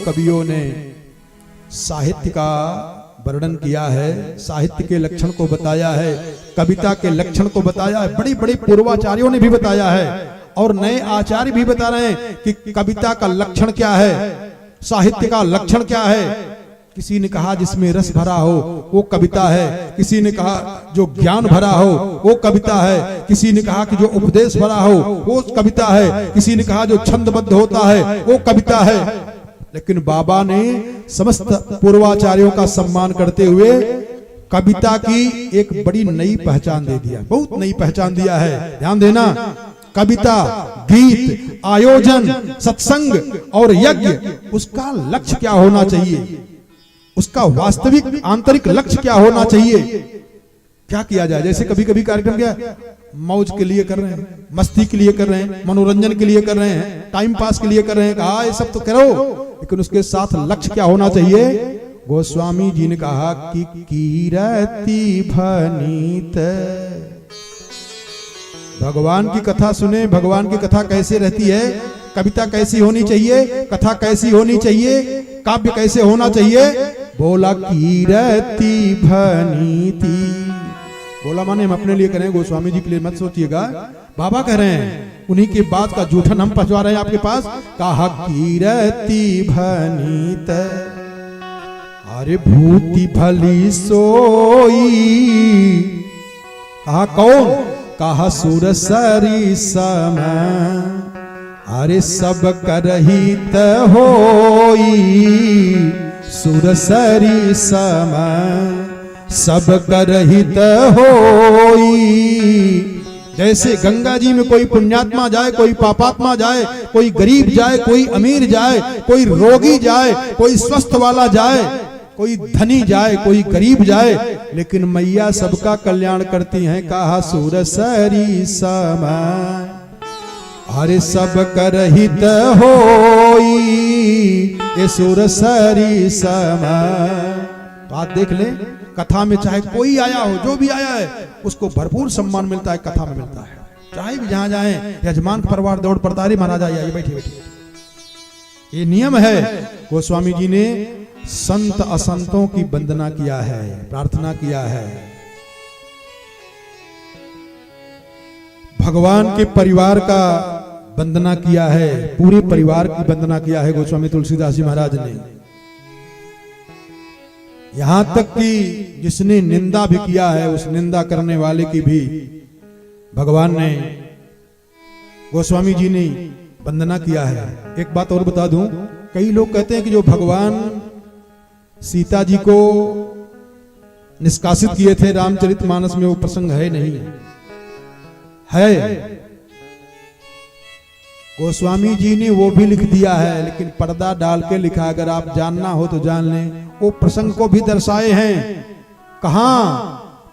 कवियों ने साहित्य का वर्णन किया है, साहित्य के लक्षण को बताया है, कविता के लक्षण को बताया है, बड़ी बड़ी पूर्वाचार्यों ने भी बताया है और नए आचार्य भी बता रहे हैं कि कविता का लक्षण क्या है, साहित्य का लक्षण क्या है। किसी ने कहा जिसमें रस भरा हो वो कविता है, किसी ने कहा जो ज्ञान भरा हो वो कविता है, किसी ने कहा कि जो उपदेश भरा हो वो कविता है, किसी ने कहा जो छंदबद्ध होता है वो कविता है। लेकिन बाबा ने समस्त पूर्वाचार्यों का सम्मान करते हुए कविता की एक बड़ी नई पहचान दे दिया, बहुत नई पहचान दिया है। ध्यान देना, कविता, गीत, आयोजन, सत्संग और यज्ञ, उसका लक्ष्य क्या होना चाहिए, उसका वास्तविक आंतरिक लक्ष्य क्या होना चाहिए, क्या किया जाए। जैसे कभी कभी कार्यक्रम क्या मौज के लिए कर रहे हैं, मस्ती के लिए कर रहे हैं, मनोरंजन के लिए कर रहे हैं, टाइम पास के लिए कर रहे हैं, कहा ये सब तो करो, लेकिन उसके साथ लक्ष्य क्या होना चाहिए। गोस्वामी जी ने कहा कि कीरति भनीत, भगवान की कथा सुने, भगवान की कथा कैसे रहती है, कविता कैसी होनी चाहिए, कथा कैसी होनी चाहिए, काव्य कैसे होना चाहिए। बोला कीरति भनीति, बोला माने हम अपने लिए करें, गोस्वामी जी के लिए मत सोचिएगा, बाबा कह रहे हैं, उन्हीं की बात का जूठन हम पहुंचा रहे हैं आपके पास। कहा कीरति भनीत, अरे भूति भली सोई, कहा कौन, कहा सुर सरी सम, अरे सब करहित होई, सुर सरी सम सब करहित होई। जैसे गंगा जी में कोई पुण्यात्मा जाए, कोई पापात्मा जाए, कोई गरीब जाए, कोई अमीर जाए, कोई रोगी जाए, कोई स्वस्थ वाला जाए, कोई धनी जाए, कोई गरीब जाए, लेकिन मैया सबका कल्याण करती हैं। कहा सुर सरी सम, अरे सब करहित होई, ये सुर सरी सम। तो आप देख ले, कथा में चाहे कोई आया हो, जो भी आया है उसको भरपूर सम्मान मिलता है, कथा में मिलता है। चाहे भी जहां जाए, यजमान परिवार दौड़ पड़ता है, महाराज आइए बैठिए बैठिए, ये नियम है। गोस्वामी जी ने संत असंतों की वंदना किया है, प्रार्थना किया है, भगवान के परिवार का वंदना किया है, पूरे परिवार की वंदना किया है गोस्वामी तुलसीदास जी महाराज ने। यहां तक कि जिसने निंदा भी किया है, उस निंदा करने वाले की भी भगवान ने, गोस्वामी जी ने वंदना किया है। एक बात और बता दूं, कई लोग कहते हैं कि जो भगवान सीता जी को निष्कासित किए थे रामचरितमानस में, वो प्रसंग है नहीं, है। गोस्वामी जी ने वो भी लिख दिया है, लेकिन पर्दा डाल के लिखा, अगर आप जानना हो तो जान लें। वो प्रसंग को भी दर्शाए हैं, कहां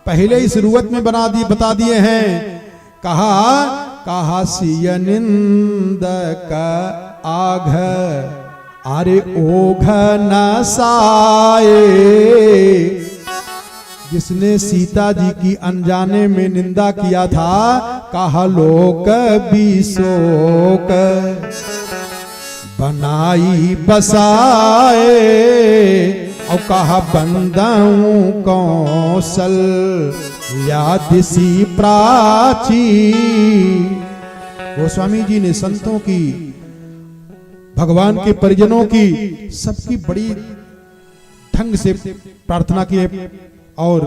पहले ही शुरुआत में बता दिए हैं। कहा सिय निंदक आघ, अरे ओघ न साए, जिसने सीता जी की अनजाने में निंदा किया था, कहा लोक बिशोक बनाई बसाए, और कहा बंदाऊं कौशल यादिसी प्राची। गोस्वामी जी ने संतों की, भगवान के परिजनों की, सबकी बड़ी ढंग से प्रार्थना की है और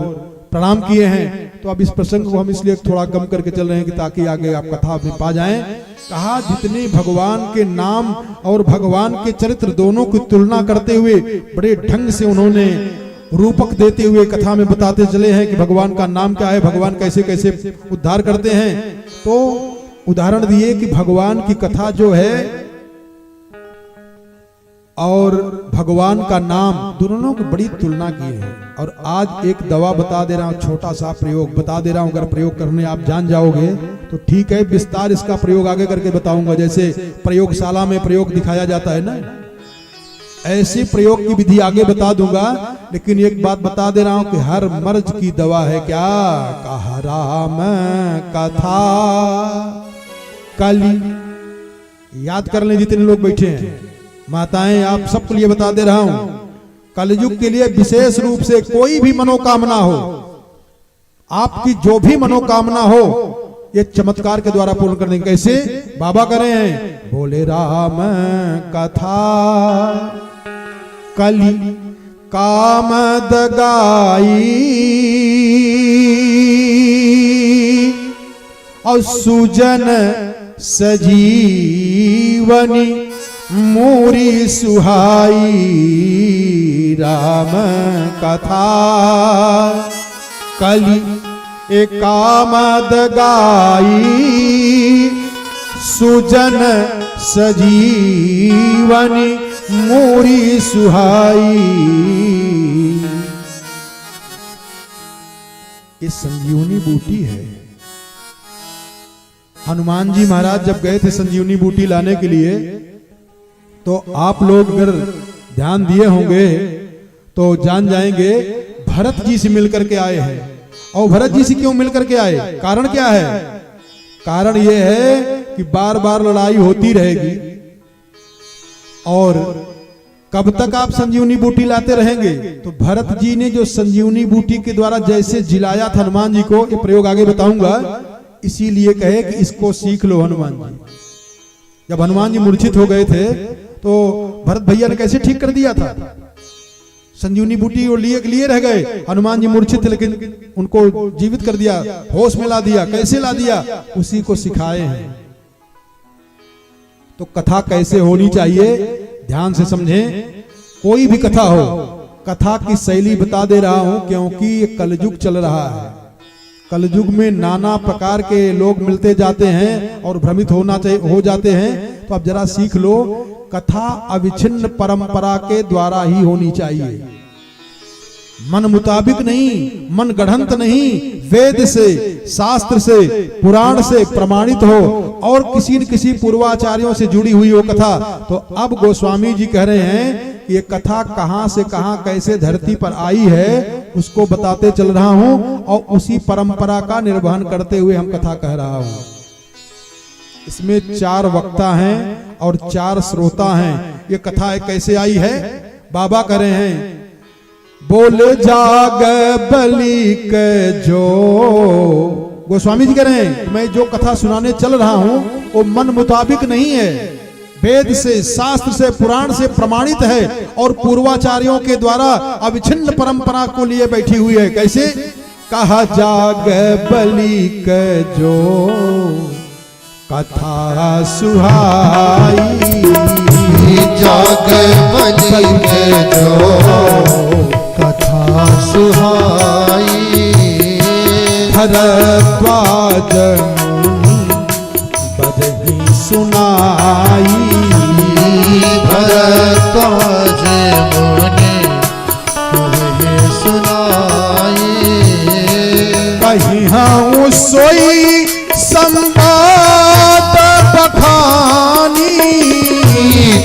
प्रणाम किए हैं। तो अब इस प्रसंग को हम इसलिए थोड़ा कम करके चल रहे हैं कि ताकि आगे आप कथा में पा जाएं। कहा जितने भगवान के नाम और भगवान के चरित्र दोनों की तुलना करते हुए बड़े ढंग से उन्होंने रूपक देते हुए कथा में बताते चले हैं कि भगवान का नाम क्या है, भगवान कैसे कैसे उद्धार करते हैं। तो उदाहरण दिए कि भगवान की कथा जो है और भगवान का नाम, दोनों की बड़ी तुलना की है। और आज एक दवा बता दे रहा हूं, छोटा सा प्रयोग बता दे रहा हूं, अगर प्रयोग करने आप जान जाओगे तो ठीक है, विस्तार इसका प्रयोग आगे करके बताऊंगा। जैसे प्रयोगशाला में प्रयोग दिखाया जाता है ना, ऐसे प्रयोग की विधि आगे बता दूंगा। लेकिन एक बात बता दे रहा हूं कि हर मर्ज की दवा है क्या, कहा राम कथा कली। याद कर लें जितने लोग बैठे हैं, माताएं, आप सबके लिए बता दे रहा हूं, कलयुग के लिए विशेष रूप से कोई भी मनोकामना हो, आपकी जो भी मनोकामना हो, ये चमत्कार के द्वारा पूर्ण कर देंगे। कैसे? बाबा करे हैं, बोले राम कथा कली कामद गाई और सुजन सजीवनी मूरी सुहाई। राम कथा कली कामद गाई सुजन सजीवनी मूरी सुहाई। ये संजीवनी बूटी है। हनुमान जी महाराज जब गए थे संजीवनी बूटी लाने के लिए, तो आप लोग अगर ध्यान दिए होंगे तो जान जाएंगे भरत जी से मिलकर के आए हैं। और भरत जी से क्यों मिलकर के आए? कारण क्या है? कारण यह है कि बार बार लड़ाई होती रहेगी और कब तक आप संजीवनी बूटी लाते रहेंगे। तो भरत जी ने जो संजीवनी बूटी के द्वारा जैसे जिलाया था हनुमान जी को, ये प्रयोग आगे बताऊंगा, इसीलिए कहे कि इसको सीख लो हनुमान जी। जब हनुमान जी मूर्छित हो गए थे तो भरत भैया ने कैसे ठीक कर दिया था? संजीवनी बूटी और लिए रह गए, हनुमान जी मूर्छित थे लेकिन उनको जीवित कर दिया, होश में ला दिया। कैसे ला दिया? उसी को सिखाए हैं। तो कथा कैसे होनी चाहिए ध्यान से समझें। कोई भी कथा हो, कथा की शैली बता दे रहा हूं क्योंकि ये कलयुग चल रहा है। कलयुग में नाना प्रकार के लोग मिलते जाते हैं और भ्रमित हो जाते हैं। तो अब जरा सीख लो, कथा अविच्छिन्न परंपरा के द्वारा ही होनी चाहिए, मन मुताबिक नहीं, मन गढ़ंत नहीं, वेद से, शास्त्र से, पुराण से प्रमाणित हो और किसी न किसी पूर्वाचार्यों से जुड़ी हुई हो कथा। तो अब गोस्वामी जी कह रहे हैं कि ये कथा कहां से कहां कैसे धरती पर आई है उसको बताते चल रहा हूं और उसी परंपरा का निर्वहन करते हुए हम कथा कह रहा हूं। इसमें 4 वक्ता हैं और 4 श्रोता हैं। ये कथा कैसे आई है? बाबा कह रहे हैं, बोले जाग बलि के जो। गोस्वामी जी कह रहे हैं मैं जो कथा सुनाने चल रहा हूं वो मन मुताबिक नहीं है, वेद से, शास्त्र से, पुराण से प्रमाणित है और पूर्वाचार्यों के द्वारा अविच्छिन्न परंपरा को लिए बैठी हुई है। कैसे? कहा जाग बलि के जो कथा सुहाई। जाग बलि के जो कथा सुहाई। भरद्वाज बदही सुनाई। भरद्वाज मुनि बदही सुनाई। कहीं हूँ सोई संवाद बखानी।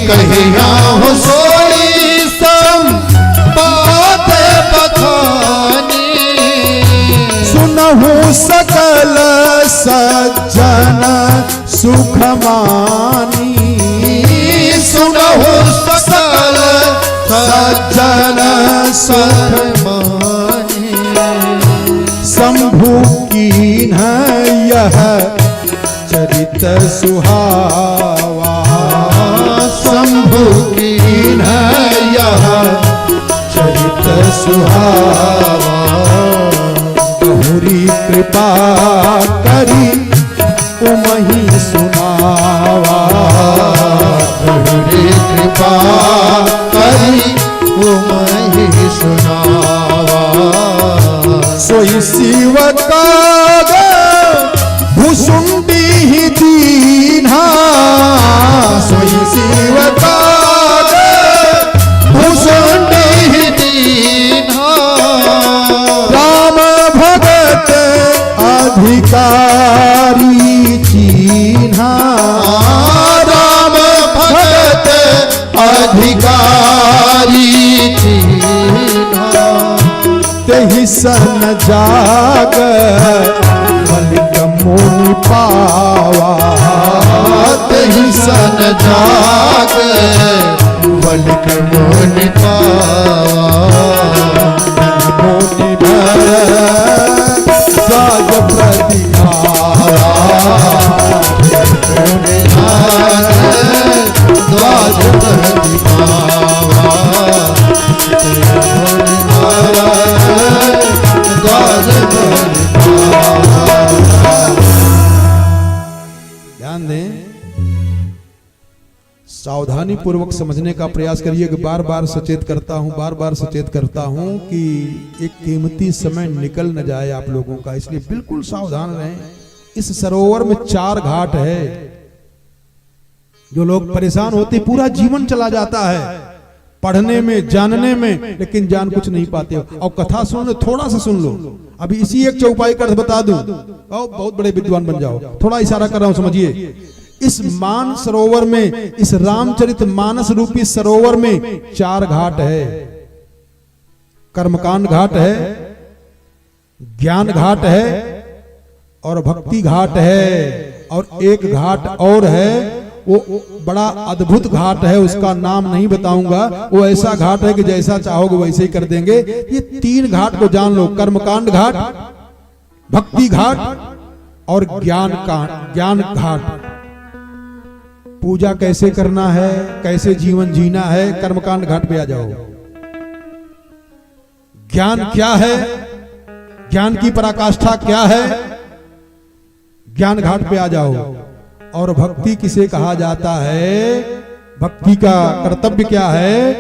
कहीं हूँ सोई संवाद बखानी। सुनहु सकल सज्जन सुख मानी। सुनहु सकल सज्जन सुख मानी। शंभु कीन्ह यह चरित सुहावा। शंभु कीन्ह यह चरित सुहावा। बहुरी कृपा करी उमहि सुनावा। बहुरी कृपा करी उमहि सुनावा। सोई शिव का भुसुंडी ही दीन्हा। सोई शिव का भुसुंडी ही दीन्हा। राम भगत अधिकारी चीन्हा। राम भगत अधिकारी चीन्हा। तेहि सन जाग बलिक मुनि पावा। तेहि सन जाग बलिक मोनि पावा मोनि भरद्वाज प्रतिभावा द्वाज प्रति पावा द्वाज प्रति ध्यान दें, सावधानी पूर्वक समझने का प्रयास करिए कि बार बार सचेत करता हूं कि एक कीमती समय निकल न जाए आप लोगों का, इसलिए बिल्कुल सावधान रहें। इस सरोवर में 4 घाट है। जो लोग परेशान होते पूरा जीवन चला जाता है पढ़ने में जानने में, लेकिन जान कुछ नहीं पाते हो। और कथा सुन लो, थोड़ा सा सुन लो, अभी इसी एक चौपाई का अर्थ बता दूं और बहुत बड़े विद्वान बन जाओ। थोड़ा इशारा कर रहा हूं, समझिए। इस मान सरोवर में, इस रामचरित मानस रूपी सरोवर में 4 घाट है। कर्मकांड घाट है, ज्ञान घाट है और भक्ति घाट है, और एक घाट और है, वो बड़ा अद्भुत घाट है, उसका नाम नहीं बताऊंगा। वो ऐसा घाट है कि जैसा चाहोगे वैसे ही कर देंगे। ये 3 घाट को जान लो, कर्मकांड घाट, भक्ति घाट और ज्ञान घाट। पूजा कैसे करना है, कैसे जीवन जीना है, कर्मकांड घाट पे आ जाओ। ज्ञान क्या है, ज्ञान की पराकाष्ठा क्या है, ज्ञान घाट पे आ जाओ। और भक्ति किसे कहा जाता है, भक्ति का कर्तव्य क्या है,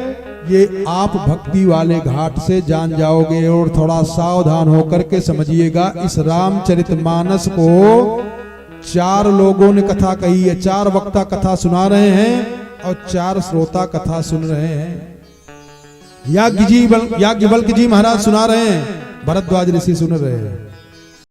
ये आप भक्ति वाले घाट से जान जाओगे। और थोड़ा सावधान होकर के समझिएगा, इस रामचरितमानस को 4 लोगों ने कथा कही है, 4 वक्ता कथा सुना रहे हैं और 4 श्रोता कथा सुन रहे हैं। याज्ञवल्क्य जी महाराज सुना रहे हैं, भरद्वाज ऋषि सुन रहे हैं।